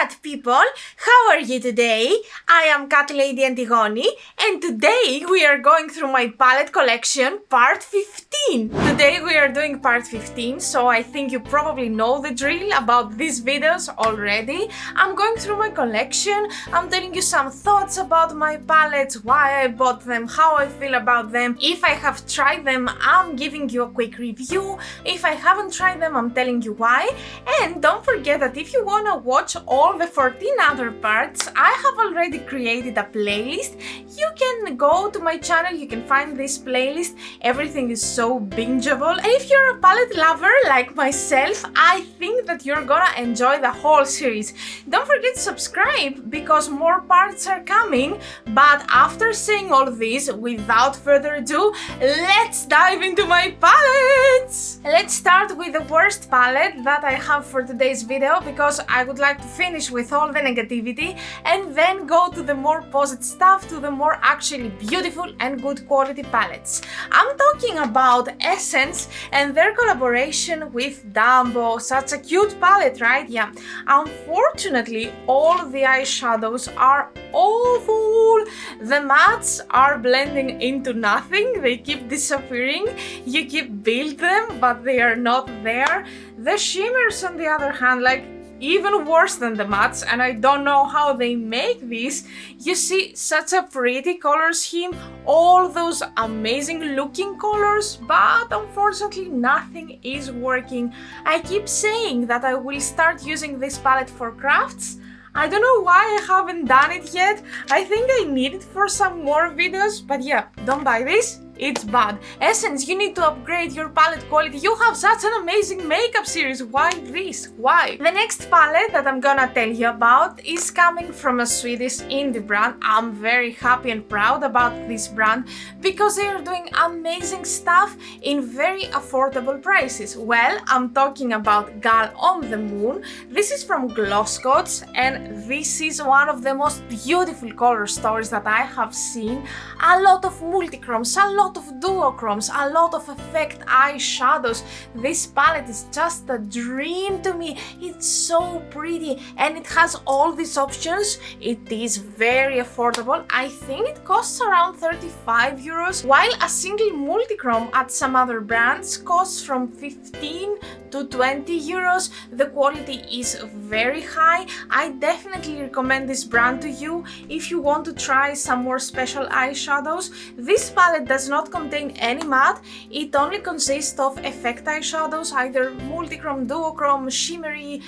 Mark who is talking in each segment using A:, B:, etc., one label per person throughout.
A: cat people, how are you today? I am Catlady Antigoni, and today we are going through my palette collection part 15. Today we are doing part 15, so I think you probably know the drill about these videos already. I'm going through my collection, I'm telling you some thoughts about my palettes, why I bought them, how I feel about them. If I have tried them, I'm giving you a quick review. If I haven't tried them, I'm telling you why. And don't forget that if you wanna watch all the 14 other parts, I have already created a playlist. You can go to my channel, you can find this playlist. Everything is so bingeable. And if you're a palette lover like myself, I think that you're gonna enjoy the whole series. Don't forget to subscribe because more parts are coming. But after saying all this, without further ado, let's dive into my palettes! Let's start with the worst palette that I have for today's video because I would like to finish with all the negativity and then go to the more positive stuff, to the more actually beautiful and good quality palettes. I'm talking about Essence and their collaboration with Dumbo. Such a cute palette, right? Yeah. Unfortunately, all the eyeshadows are awful. The mattes are blending into nothing. They keep disappearing. You keep building them, but they are not there. The shimmers, on the other hand, like even worse than the mattes, and I don't know how they make this. You see such a pretty color scheme, all those amazing looking colors, but unfortunately nothing is working. I keep saying that I will start using this palette for crafts. I don't know why I haven't done it yet. I think I need it for some more videos, but yeah, don't buy this. It's bad. Essence, you need to upgrade your palette quality. You have such an amazing makeup series. Why this? Why? The next palette that I'm gonna tell you about is coming from a Swedish indie brand. I'm very happy and proud about this brand because they are doing amazing stuff in very affordable prices. Well, I'm talking about Gal on the Moon. This is from Glosscoats and this is one of the most beautiful color stories that I have seen. A lot of multichromes, a lot of duochromes, a lot of effect eyeshadows. This palette is just a dream to me. It's so pretty and it has all these options. It is very affordable. I think it costs around 35 euros, while a single multichrome at some other brands costs from 15 to 20 euros. The quality is very high. I definitely recommend this brand to you if you want to try some more special eyeshadows. This palette does not contain any matte. It only consists of effect eyeshadows, either multichrome, duochrome, shimmery,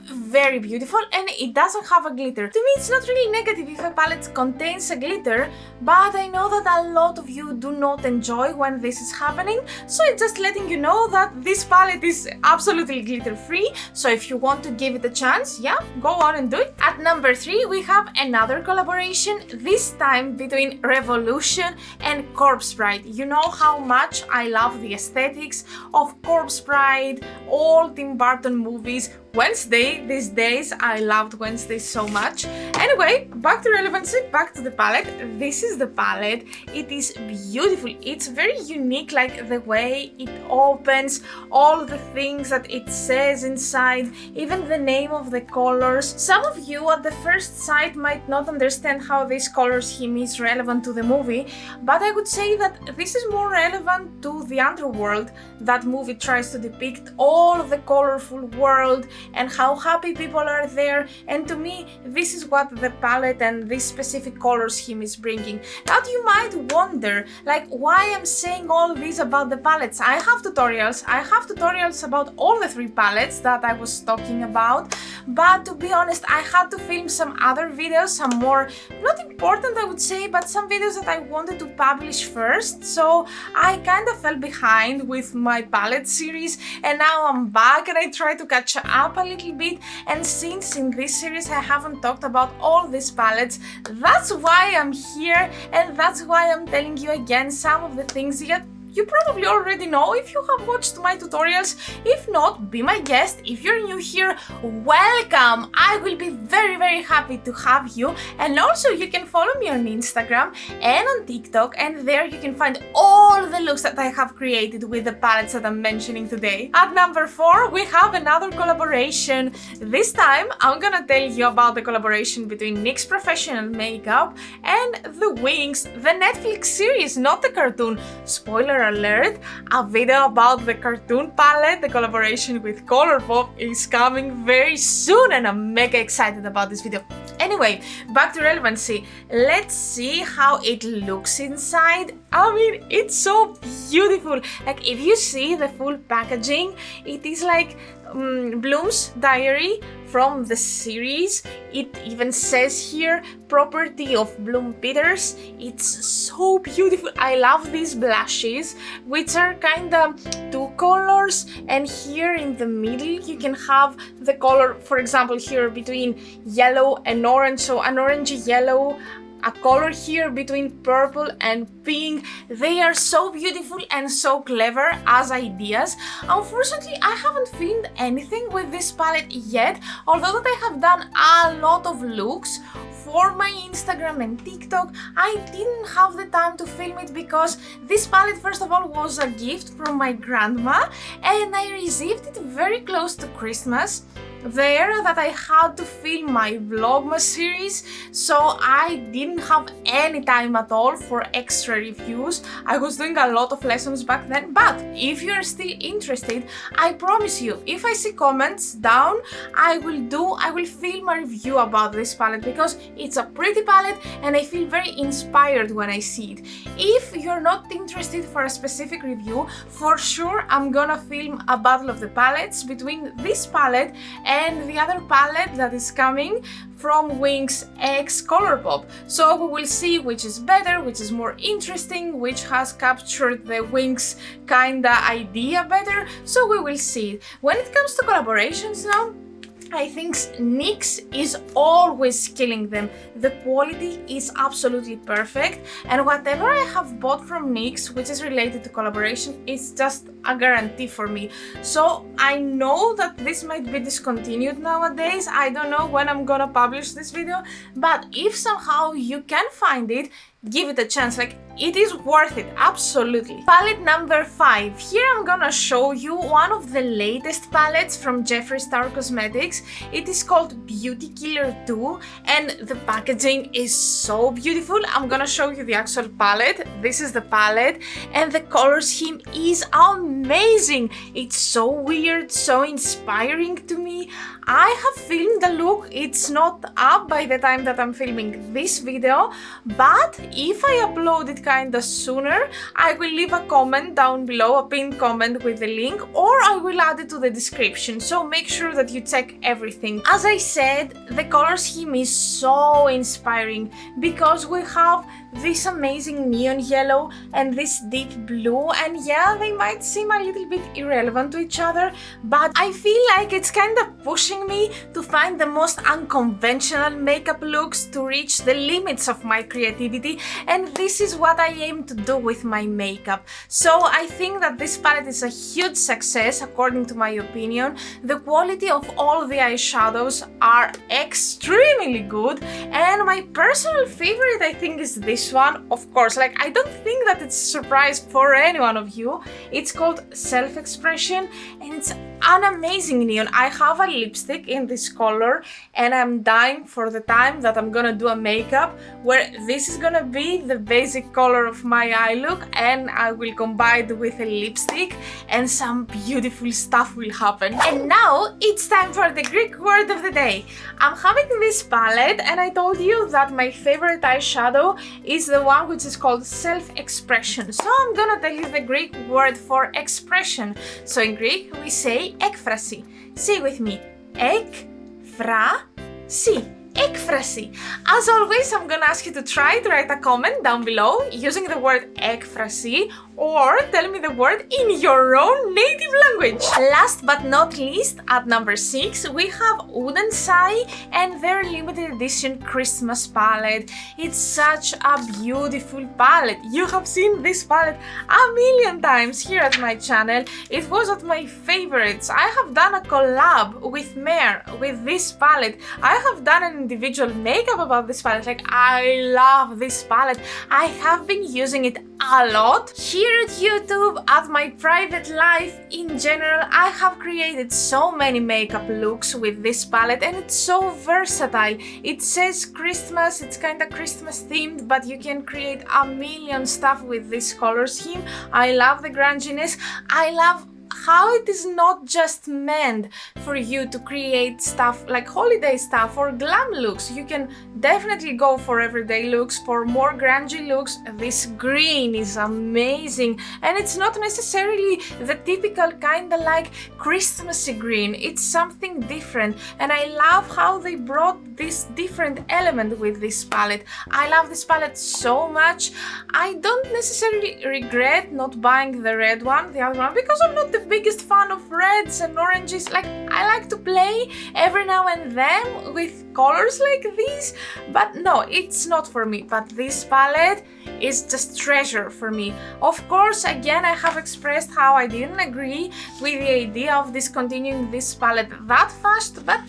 A: very beautiful, and it doesn't have a glitter. To me, it's not really negative if a palette contains a glitter, but I know that a lot of you do not enjoy when this is happening, so it's just letting you know that this palette is absolutely glitter free. So if you want to give it a chance, yeah, go on and do it. At number 3, we have another collaboration, this time between Revolution and Corpse Bride. You know how much I love the aesthetics of Corpse Bride, all Tim Burton movies, Wednesday. These days I loved Wednesday so much. Anyway, back to relevancy, back to the palette. This is the palette. It is beautiful. It's very unique, like the way it opens, all the things that it says inside, even the name of the colors. Some of you at the first sight might not understand how this color scheme is relevant to the movie, but I would say that this is more relevant to the underworld that movie tries to depict, all of the colorful world and how happy people are there, and to me this is what the palette and this specific color scheme is bringing. Now you might wonder, like, why I'm saying all this about the palettes. I have tutorials about all the 3 palettes that I was talking about, but to be honest, I had to film some other videos, some more, not important I would say, but some videos that I wanted to publish first, so I kind of fell behind with my palette series, and now I'm back and I try to catch up a little bit. And since in this series I haven't talked about all these palettes, that's why I'm here and that's why I'm telling you again some of the things that you probably already know if you have watched my tutorials. If not, be my guest. If you're new here, welcome! I will be very happy to have you. And also you can follow me on Instagram and on TikTok, and there you can find all the looks that I have created with the palettes that I'm mentioning today. At number 4, we have another collaboration. This time I'm gonna tell you about the collaboration between NYX Professional Makeup and The Wings, the Netflix series, not the cartoon. Spoiler alert, a video about the cartoon palette, the collaboration with Colourpop, is coming very soon, and I'm mega excited about this video. Anyway, back to relevancy. Let's see how it looks inside. I mean, it's so beautiful. Like, if you see the full packaging, it is like Bloom's Diary from the series. It even says here, property of Bloom Peters. It's so beautiful. I love these blushes, which are kinda 2 colors, and here in the middle you can have the color, for example, here between yellow and orange, so an orangey yellow, a color here between purple and pink. They are so beautiful and so clever as ideas. Unfortunately, I haven't filmed anything with this palette yet, although that I have done a lot of looks for my Instagram and TikTok. I didn't have the time to film it because this palette, first of all, was a gift from my grandma, and I received it very close to Christmas, the era that I had to film my Vlogmas series, so I didn't have any time at all for extra reviews. I was doing a lot of lessons back then, but if you're still interested, I promise you, if I see comments down, I will film a review about this palette because it's a pretty palette and I feel very inspired when I see it. If you're not interested for a specific review, for sure I'm gonna film a battle of the palettes between this palette and the other palette that is coming from Wings X Colourpop. So we will see which is better, which is more interesting, which has captured the Wings kinda idea better. So we will see. When it comes to collaborations now, I think NYX is always killing them. The quality is absolutely perfect, and whatever I have bought from NYX which is related to collaboration is just a guarantee for me. So I know that this might be discontinued nowadays. I don't know when I'm gonna publish this video, but if somehow you can find it, give it a chance. Like, it is worth it, absolutely. Palette number 5. Here I'm gonna show you one of the latest palettes from Jeffree Star Cosmetics. It is called Beauty Killer 2, and the packaging is so beautiful. I'm gonna show you the actual palette. This is the palette, and the color scheme is amazing. It's so weird, so inspiring to me. I have filmed the look. It's not up by the time that I'm filming this video, but if I upload it kinda sooner, I will leave a comment down below, a pinned comment with the link, or I will add it to the description, so make sure that you check everything. As I said, the color scheme is so inspiring because we have this amazing neon yellow and this deep blue, and yeah, they might seem a little bit irrelevant to each other, but I feel like it's kind of pushing me to find the most unconventional makeup looks to reach the limits of my creativity, and this is what I aim to do with my makeup. So I think that this palette is a huge success according to my opinion. The quality of all the eyeshadows are extremely good, and my personal favorite I think is this one, of course. Like, I don't think that it's a surprise for any one of you. It's called Self-Expression, and it's an amazing neon. I have a lipstick in this color, and I'm dying for the time that I'm gonna do a makeup where this is gonna be the basic color of my eye look, and I will combine it with a lipstick, and some beautiful stuff will happen. And now it's time for the Greek word of the day. I'm having this palette, and I told you that my favorite eyeshadow is the one which is called Self-Expression. So I'm gonna tell you the Greek word for expression. So in Greek we say ekfrasi. Say with me, ekfrasi. ekfrasi. As always, I'm gonna ask you to write a comment down below using the word ekfrasi or tell me the word in your own native language. Last but not least, at number 6, we have Aden and their limited edition Christmas palette. It's such a beautiful palette. You have seen this palette a million times here at my channel. It was at my favorites. I have done a collab with Mare with this palette. I have done an individual makeup about this palette. Like, I love this palette. I have been using it a lot here at YouTube, at my private life in general. I have created so many makeup looks with this palette and it's so versatile. It says Christmas, it's kind of Christmas themed, but you can create a million stuff with this color scheme. I love the grunginess. I love how it is not just meant for you to create stuff like holiday stuff or glam looks. You can definitely go for everyday looks, for more grungy looks. This green is amazing, and it's not necessarily the typical kind of like Christmassy green. It's something different, and I love how they brought this different element with this palette. I love this palette so much. I don't necessarily regret not buying the red one, the other one, because I'm not the biggest fan of reds and oranges. Like, I like to play every now and then with colors like these, but no, it's not for me. But this palette is just treasure for me. Of course, again, I have expressed how I didn't agree with the idea of discontinuing this palette that fast, but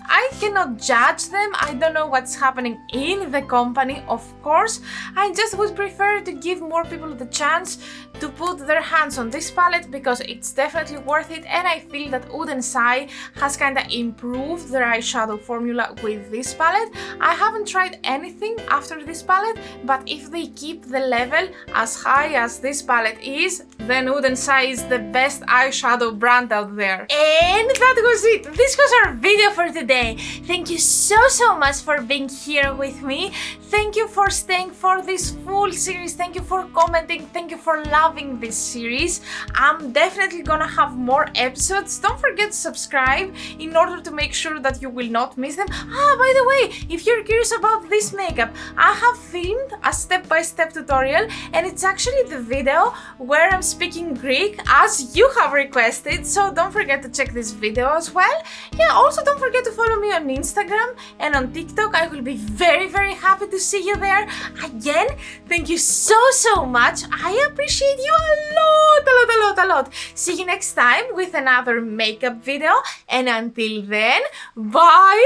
A: I cannot judge them. I don't know what's happening in the company, of course. I just would prefer to give more people the chance to put their hands on this palette because it's definitely worth it, and I feel that Aden has kind of improved their eyeshadow formula with this palette. I haven't tried anything after this palette, but if they keep the level as high as this palette is, then Aden is the best eyeshadow brand out there. And that was it. This was our video for today. Thank you so much for being here with me. Thank you for staying for this full series. Thank you for commenting. Thank you for loving this series. I'm definitely gonna have more episodes. Don't forget to subscribe in order to make sure that you will not miss them. By the way, if you're curious about this makeup, I have filmed a step-by-step tutorial, and it's actually the video where I'm speaking Greek as you have requested, so don't forget to check this video as well. Yeah, also don't forget to follow me on Instagram and on TikTok. I will be very happy to see you there. Again, thank you so much. I appreciate you a lot. See you next time with another makeup video, and until then, bye.